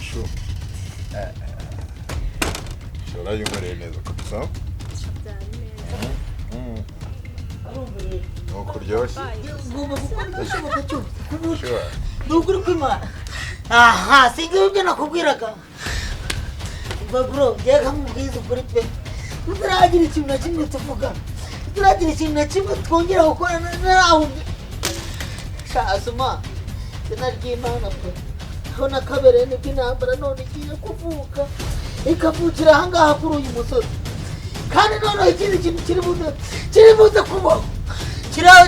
Shu. Shora yumare neza kabisa. No kuryoshye. Ngomba gukora igishoboka cyose. Sure. Nukuri kwimana. Aha, sinzi ibyo nakubwiraga. Bro, jega mubwiza ukuri pe. Utaragira ikintu na kimwe tuvuga. Utaragira ikintu na kimwe twongera gukora nawe. Shasuma. Sinarya Imana pe. Aho nakabereye nibwo intambara none igiye kuvuka. Ikavukira ahangaha kuri uyu musozi. Kandi none ikindi kintu kiri buze kubaho.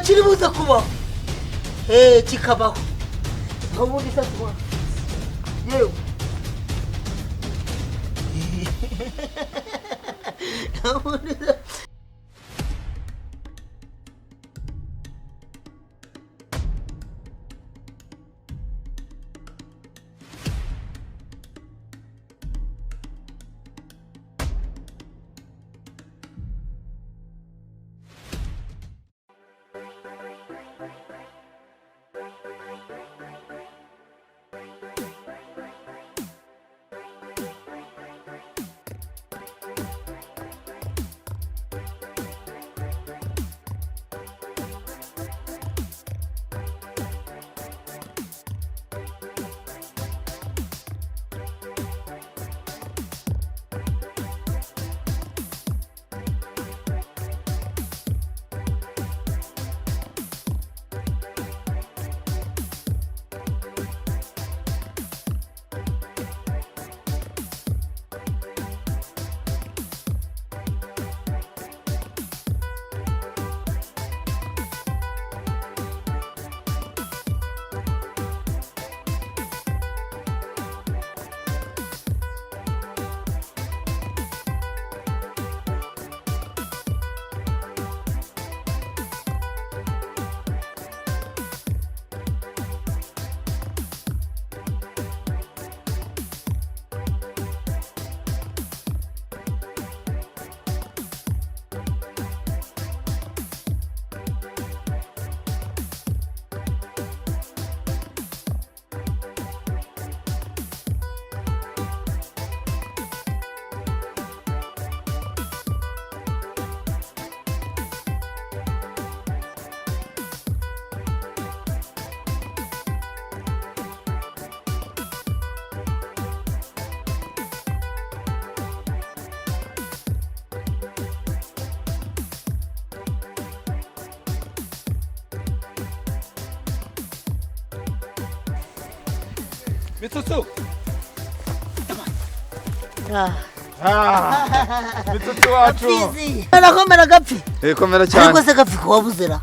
Kiri buze kubaho. Kikabaho. Ubundi satwa. Yewe. Mitsutsu. Mitsutsu wacu. Arakomera gapfi. Komera cyane. Ariko se gapfi kuwabuzera.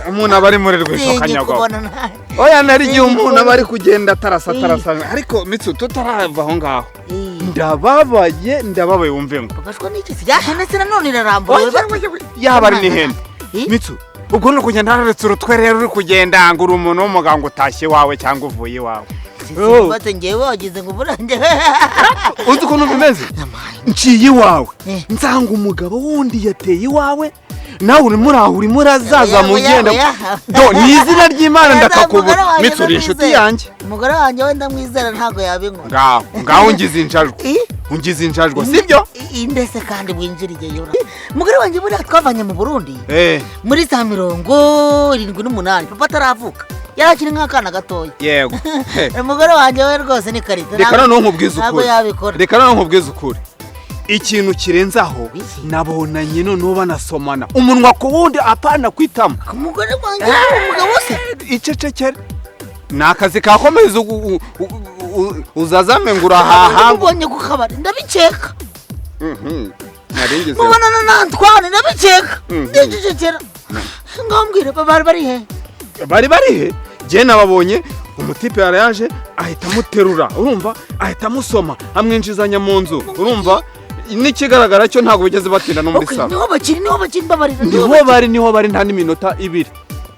Umuntu abari muri rwisho kanyagwa. Oya nari giye umuntu abari kugenda tarasa. Ariko Mitsu tutarava aho ngaho. Ndababaye wumve ngo. Bafashwa n'iki se? Yahenetse nanone irarambuye. Yaba ari n'ihene. Mitsu ubwo no kugenda haretse urutwerere ruri kugenda ngura umuntu w'umuganga utashye wawe cyangwa uvuye wawe. Bate ngewe wagize ngo buranje. Uzi ukuntu bimeze? Nciye iwawe. Nsanga umugabo wundi yateye iwawe. Nawe uri murazaza mugenda. Do nizina ry'Imana ndakakubura. Mitsu uri inshuti yanjye. Umugore wanjye wenda mwizera ntago yabinkora. Ngaho ungize injajwa. Ungize injajwa sibyo? Indese kandi winjiriye yora. Umugore wanjye buri twavanye mu Burundi. Muri za 78 papa taravuka. Yarakiri nk'akana gatoya. Yego. Umugore wanjye we rwose ni karita. Reka no nkubwiza ukuri. Reka no nkubwiza ukuri. Ikintu kirenzaho nabonanye noneho banasomana. Umunwa ku wundi apana kwitama. Umugore wanjye umugabo se icecekere. Nakazi kakomeza uzazame ngura haha. Ubonye ku kabari ndabiceka. Naringize. Mubona nantwane ndabiceka. Ndicecekera. Ngambwire bari he? Bari he? Je nababonye umutipe yaraje ahita muterura urumva ahita musoma amwinjizanya mu nzu urumva n'ikigaragara cyo ntago bigeze batinda no muri sala. Niho bakiri babarira. Niho bari nta n'iminota 2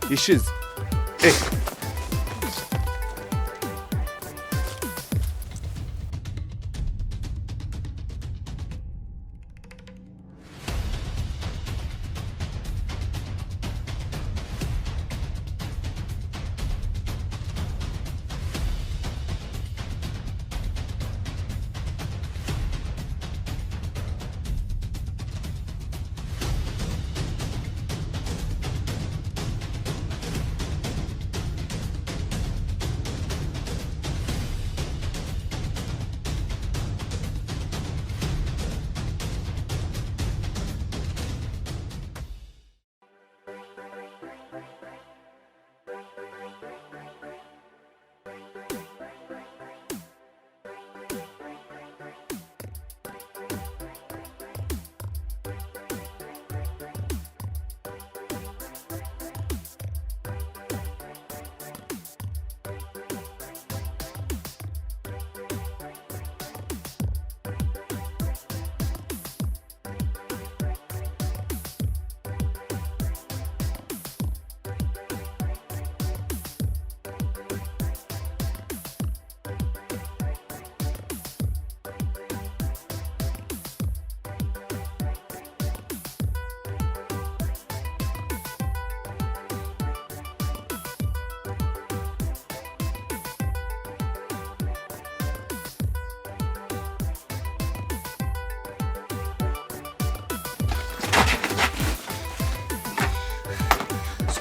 ishize.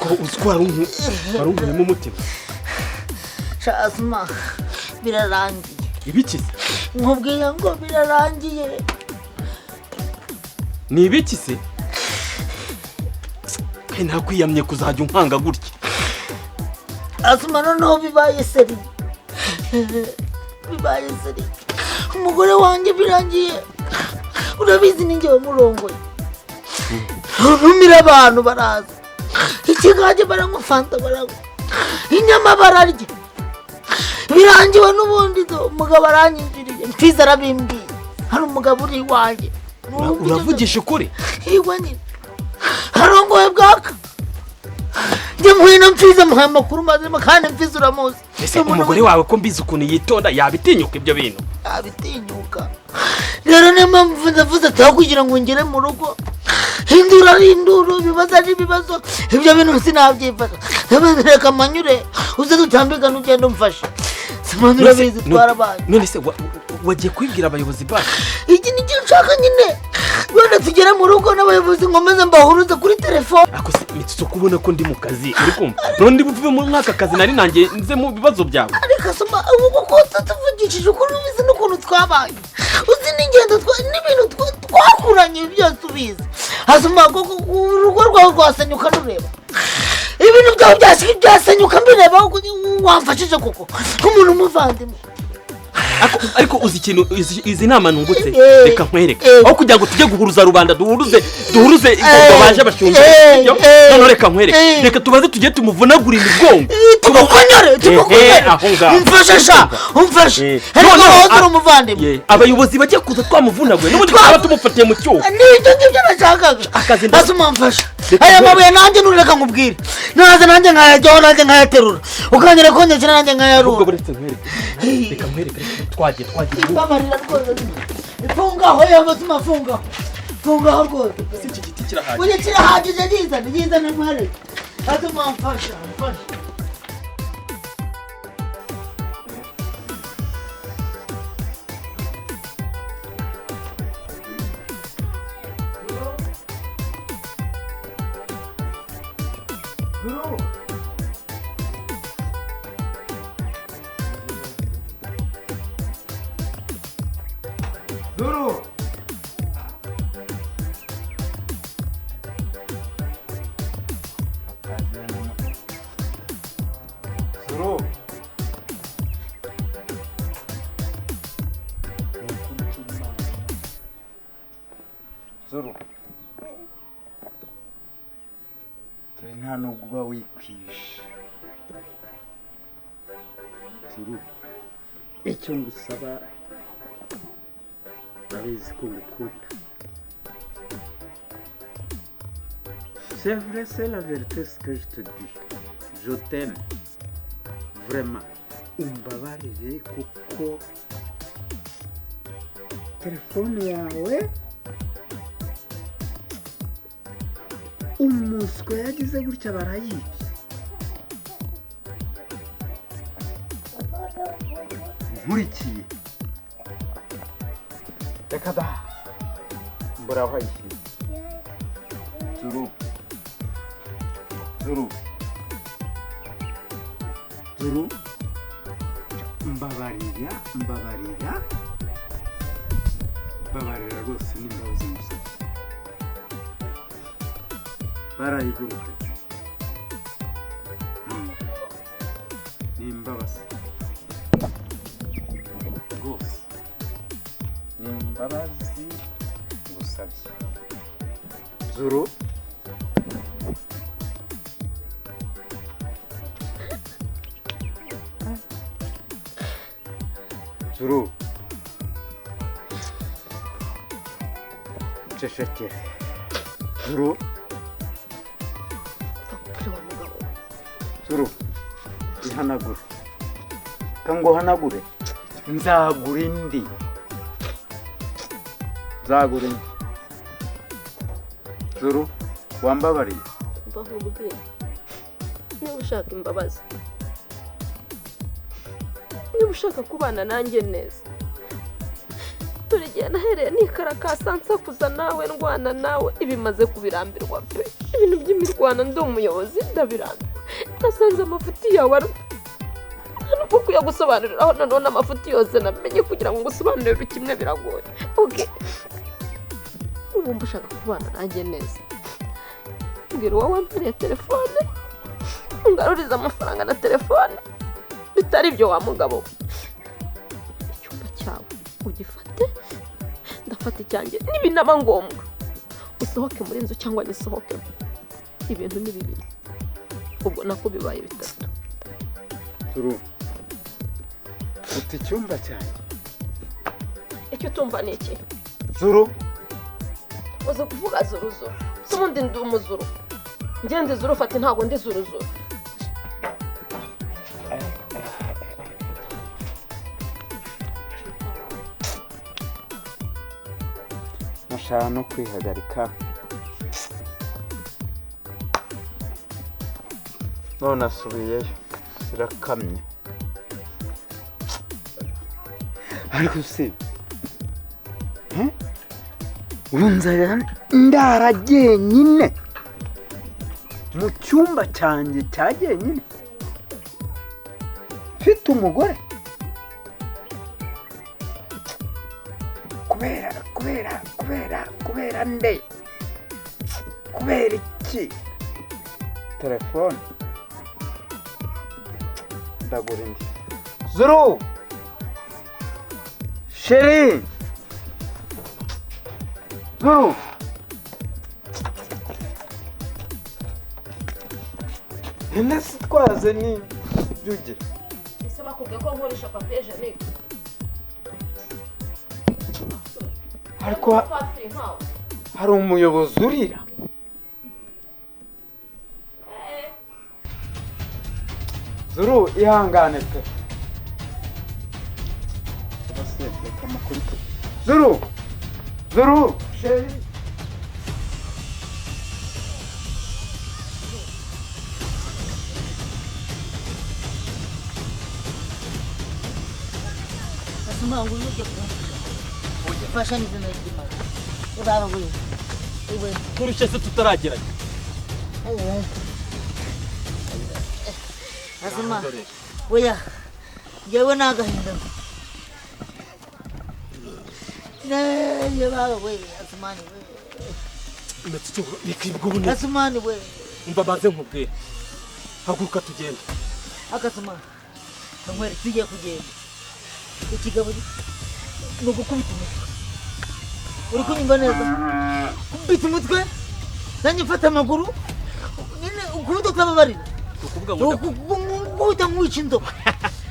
ariko uziko warungunyemo umutima. Asma birarangiye. Ibiki se? Nkubwiye ngo birarangiye. Ni ibiki se? Nta kwiyamye kuzajya unkanga gutya. Asma noneho bibaye seri. Bibaye seri. Umugore wanjye birangiye. Urabizi ninjye wamurongoye. Numira abantu baraza. Ikigage baramufanta baranywa. Inyama bararya. Birangiwe n'ubundi umugabo aranyinjiriye. Mfiza arabimbwiye. Hari umugabo uri iwanjye. Uravugisha ukuri? Igwa nyine. Harongoye bwaka. Njye muhina Mfiza muha amakuru mazima kandi Mfiza uramuzi. Ese umugore wawe ko mbizi ukuntu yitonda yabitinyuka ibyo bintu? Yabitinyuka. Rero niyo mpamvu ndavuze ataho kugira ngo ngere mu rugo. Induru bibaza ari bibazo. Ibyo bintu sinabyifata. Reka manyure uze dutambikana ugenda umfasha. Simanyura bizi twarabaye. None se wagiye kwibwira abayobozi bacu? Iki ni cyo nshaka nyine. Wenda tugera mu rugo n'abayobozi ngomeze mbahuruze kuri telefone. Ako se Mitsutsu kubona ko ndi mu kazi uri kumva? None buvuye mu mwaka kazi nari nanjye nze mu bibazo byawe. Ariko soma ubu ko tutavugishije uko nubizi n'ukuntu twabaye. Uzi n'ingendo n'ibintu twakuranye byose ubizi. Hasoma urugo rwawe rwasenyuka nureba. Ibintu byawe byasenyuka mbireba wamfashije koko nk'umuntu umuvandimwe. Ariko uzi ikintu izi nama nungutse reka nkwereke aho kugira ngo tujye guhuruza rubanda duhuruze ngo baje bashunje none reka nkwereke reka tubaze tujye tumuvunagura imigongo tumukonyore aho ngaho umfashe ariko wazura umuvandimwe abayobozi bajye kuza twamuvunaguye n'ubundi twaba tumufatiye mu cyuho n'ibyo ngibyo nashakaga asuma mfasha aya mabuye nanjye nureka nkubwire naza nanjye nkayajyaho nanjye nkayaterura ukanyere ko njye nanjye nkayarura buretse nkwereke reka nkwereke twagiye bamarira rwose fungaho yego tumafungaho fungaho rwose iki giti kirahagije uye kirahagije gizana ntware atuma mfasha Duro! Duro! Duro! Nta nubwo uba wikwishe. Duro! Icyo ngusaba urabizi ko ngukunda. C'est vrai, c'est la vérité ce que je te dis. Je t'aime. Vraiment. Umbabarire kuko telefone yawe umuswa yagize gutya barayibye. Nkurikiye. Reka da. Mbura aho ayishyize. Zuru. Mbabarira rwose n'imbabazi musabye. Barayiguruka. N'imbabazi. Rwose. N'imbabazi musabye. Zuru. Zuru. Cecekere. Zuru. Zuru. Ihanagure. Kango hanagure. Nzagura indi. Zuru. Wambabariye. Mbahubwiye. Niba ushaka imbabazi. Niba ushaka kubana nanjye neza. Turi gihe nahereye nikarakasa nsakuza nawe ndwana nawe ibimaze kubirambirwa pe. Ibintu ibintu by'imirwano ndi umuyobozi ndabiranga nasanze amafuti yawe nubwo kuyagusobanurira aho nanone amafuti yose namenye kugira ngo ngusobanurire kimwe biragoye okay ubu mbushaka kubana nanjye neza mbwira uwo wampariye telefone ngaruriza amafaranga na telefone bitari ibyo wa mugabo icyumba cyawe ugifate ndafata icyanjye nibinaba ngombwa usohoke muri inzu cyangwa nisohoke ibintu ni bibiri ubwo nako bibaye bitatu Zuru ufite icyumba cyanjye icyo tumva ni iki Zuru uzi kuvuga zuru s'ubundi ndi umuzuru ngende zuru fata ntago ndi zuru nashaka no kwihagarika none asubiyeyo sirakamye ariko si urunzara ndara jyenyine mu cyumba cyanjye cya jyenyine mfite umugore kubera nde kubera iki telefone ndagura indi Zuru Sheri Zuru ene sitwaze ni byugira ese bakubwiye ko nkoresha papier jeanette ariko hari umuyobozi urira Zuru ihangane pe Zuru Sheri Asuma ngo uje fasha ni zina y'Imana uraba we turushe se tutarageranye Asuma oya yewe nagahinda baba we Asumani we Mitsutsu bikibwune Asumani we umva banze nkubwire haguruka tugende akasuma nkwere tugiye kugenda ikigabo no gukubita umutwe uri kunyumva neza kubita umutwe nanjye mfata amaguru nyine ukubita ukababarira ukuvuga ngo ukubita nkwica indobo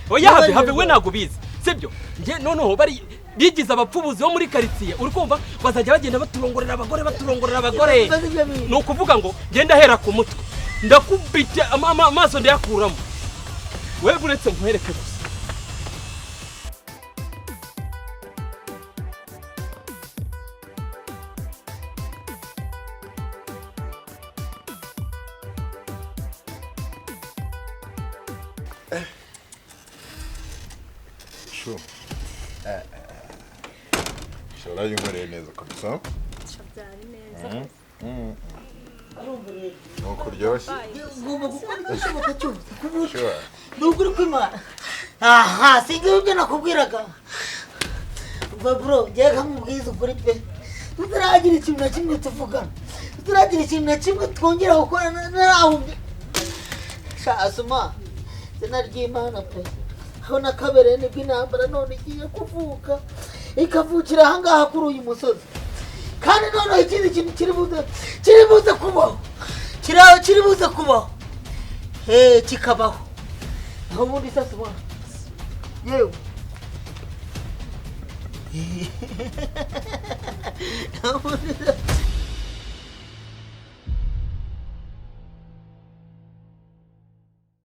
oya have we nago bizi sibyo nge noneho bari bigize abapfubuzi bo muri quartier uri kumva bazajya bagenda baturongorera abagore no kuvuga ngo genda hera ku mutwe ndakubita amaso ndayakuramo wewe uretse nkwereke gusa Shora yumure neza kabisa. Shabyari neza. Nuko ryoshye. ngomba gukora igishoboka cyose kuburyo Sure. nukuri kw'Imana aha singiye ibyo nakubwiraga bro ngiye kamubwiza ukuri pe tutaragira ikintu na kimwe tuvugana tutaragira ikintu na kimwe twongera gukora naho Asuma zina ry'Imana pe aho nakabereye nibwo intambara none igiye kuvuka ikavukira ahangaha kuri uyu musozi kandi noneho ikindi kintu kiri buze kubaho kiri buze kubaho kikabaho aho ubundi sasa ubona yewe